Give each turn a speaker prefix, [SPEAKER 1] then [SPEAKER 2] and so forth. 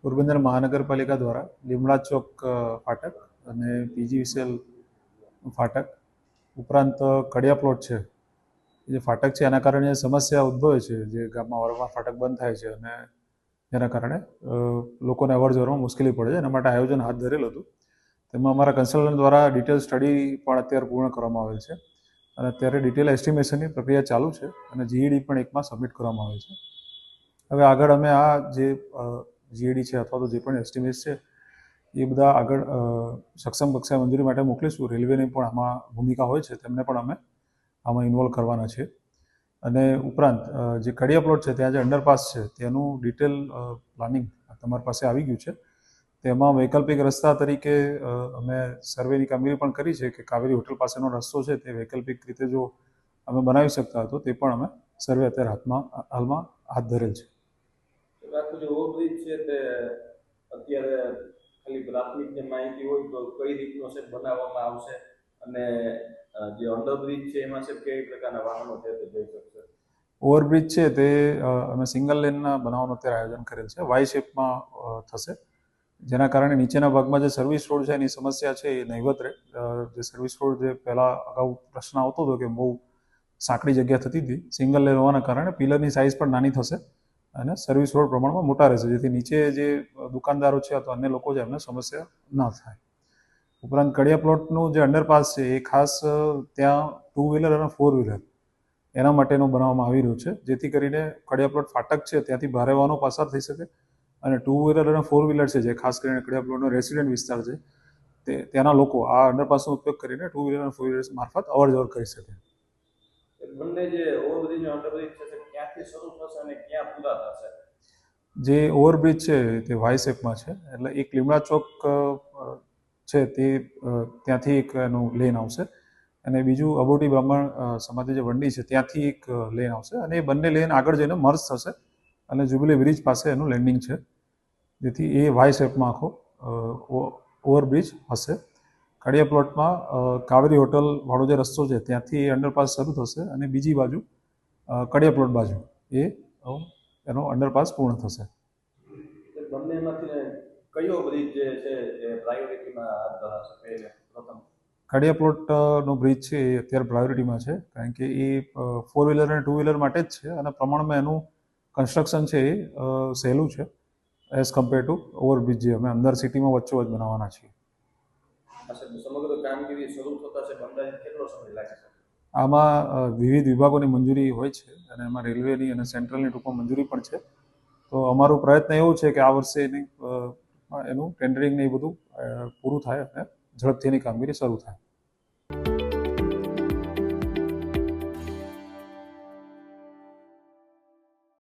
[SPEAKER 1] પોરબંદર મહાનગરપાલિકા દ્વારા લીમડા ચોક ફાટક અને પીજીવીસીએલ ફાટક ઉપરાંત કડિયા પ્લોટ છે, જે ફાટક છે એના કારણે સમસ્યા ઉદ્ભવે છે, જે ગામમાં વારંવાર ફાટક બંધ થાય છે અને જેના કારણે લોકોને અવર જવરમાં મુશ્કેલી પડે છે. એના માટે આયોજન હાથ ધરેલું હતું. તેમાં અમારા કન્સલ્ટન્ટ દ્વારા ડિટેલ સ્ટડી પણ અત્યારે પૂર્ણ કરવામાં આવેલ છે અને અત્યારે ડિટેલ એસ્ટિમેશનની પ્રક્રિયા ચાલુ છે અને જીઈડી પણ એકમાં સબમિટ કરવામાં આવે છે. હવે આગળ અમે આ જે જીઈડી છે અથવા તો જે પણ એસ્ટિમેટ છે એ બધા આગળ સક્ષમ કક્ષાએ મંજૂરી માટે મોકલીશું. રેલવેની પણ આમાં ભૂમિકા હોય છે, તેમને પણ અમે આમાં ઇન્વોલ્વ કરવાના છે. અને ઉપરાંત જે કડિયા પ્લોટ છે ત્યાં જે અંડરપાસ છે તેનું ડિટેલ પ્લાનિંગ તમારી પાસે આવી ગયું છે. તેમાં વૈકલ્પિક રસ્તા તરીકે અમે સર્વેની કામગીરી પણ કરી છે કે કાવેરી હોટલ પાસેનો રસ્તો છે તે વૈકલ્પિક રીતે જો અમે બનાવી શકતા હતો તે પણ અમે સર્વે અત્યારે હાલમાં હાથ ધરેલ છે.
[SPEAKER 2] આખું જે ઓવરબ્રિજ છે તે અત્યારે ખાલી પ્રાથમિક જે માહિતી હોય તો કઈ રીતનો છે બનાવવામાં આવશે અને જે અંડરબ્રિજ છે એમાં છે કઈ પ્રકારના વાહનો છે તે જઈ શકશે?
[SPEAKER 1] ઓવરબ્રિજ છે તે અમે સિંગલ લેનના બનાવવાનું અત્યારે આયોજન કરેલ છે. વાય શેપમાં થશે, જેના કારણે નીચેના ભાગમાં જે સર્વિસ રોડ છે એની સમસ્યા છે એ નહીવત રહે. જે સર્વિસ રોડ જે પહેલાં અગાઉ પ્રશ્ન આવતો હતો કે બહુ સાંકડી જગ્યા થતી હતી, સિંગલ લેન હોવાના કારણે પિલરની સાઇઝ પણ નાની થશે અને સર્વિસ રોડ પ્રમાણમાં મોટા રહેશે, જેથી નીચે જે દુકાનદારો છે અથવા અન્ય લોકો છે એમને સમસ્યા ના થાય. ઉપરાંત કડિયા પ્લોટનું જે અંડરપાસ છે એ ખાસ ત્યાં 2 વ્હીલર અને 4 વ્હીલર એના માટેનું બનાવવામાં આવી રહ્યું છે, જેથી કરીને કડિયા પ્લોટ ફાટક છે ત્યાંથી ભારે વાહનો પસાર થઈ શકે અને 2 વ્હીલર અને 4 વ્હીલર છે, જે ખાસ કરીને કડિયા પ્લોટનો રેસિડેન્ટ વિસ્તાર છે ત્યાંના લોકો આ અંડરપાસનો ઉપયોગ કરીને 2 વ્હીલર અને 4 વ્હીલર મારફત અવર જવર કરી શકે.
[SPEAKER 2] બંને જે ઓવરબ્રિજ અને અંડરબ્રિજ છે ક્યાંથી શરૂ થશે અને ક્યાં પૂરા થશે?
[SPEAKER 1] જે ઓવરબ્રિજ છે તે વાય શેપમાં છે, એટલે એક લીમડા ચોક છે તે ત્યાંથી એક એનું લેન આવશે અને બીજું અબોટી બ્રાહ્મણ સમાધિ જે વંડી છે ત્યાંથી એક લેન આવશે અને એ બંને લેન આગળ જઈને મર્જ થશે અને જ્યુબિલી બ્રિજ પાસે એનું લેન્ડિંગ છે, જેથી એ વાય શેપમાં આખો ઓવરબ્રિજ હશે. કડિયા પ્લોટમાં કાવેરી હોટલ વાળો જે રસ્તો છે ત્યાંથી એ અંડરપાસ શરૂ થશે અને બીજી બાજુ કડિયા પ્લોટ બાજુ એનો અંડરપાસ પૂર્ણ થશે.
[SPEAKER 2] બંનેમાંથી કયો બ્રિજ જે છે એ પ્રાયોરિટીમાં હાથ ધરાશે? પ્રથમ
[SPEAKER 1] કડિયા પ્લોટનો બ્રિજ છે એ અત્યારે પ્રાયોરિટીમાં છે, કારણ કે એ 4 વ્હીલર અને 2 વ્હીલર માટે જ છે અને પ્રમાણમાં એનું કન્સ્ટ્રક્શન છે એ સહેલું છે એઝ કમ્પેર ટુ ઓવરબ્રિજ જે અમે અંદર સિટીમાં વચ્ચોવચ્ચ બનાવવાના છીએ.
[SPEAKER 2] સમગ્ર કામગીરી શરૂ થતા છે અંદાજિત કેટલો સમય લાગે છે?
[SPEAKER 1] આમાં વિવિધ વિભાગોની મંજૂરી હોય છે અને એમાં રેલવેની અને સેન્ટ્રલની ટૂંકમાં મંજૂરી પણ છે. તો અમારું પ્રયત્ન એવું છે કે આ વર્ષે એનું ટેન્ડરિંગ ને એ બધું પૂરું થાય અને ઝડપથી એની કામગીરી શરૂ થાય.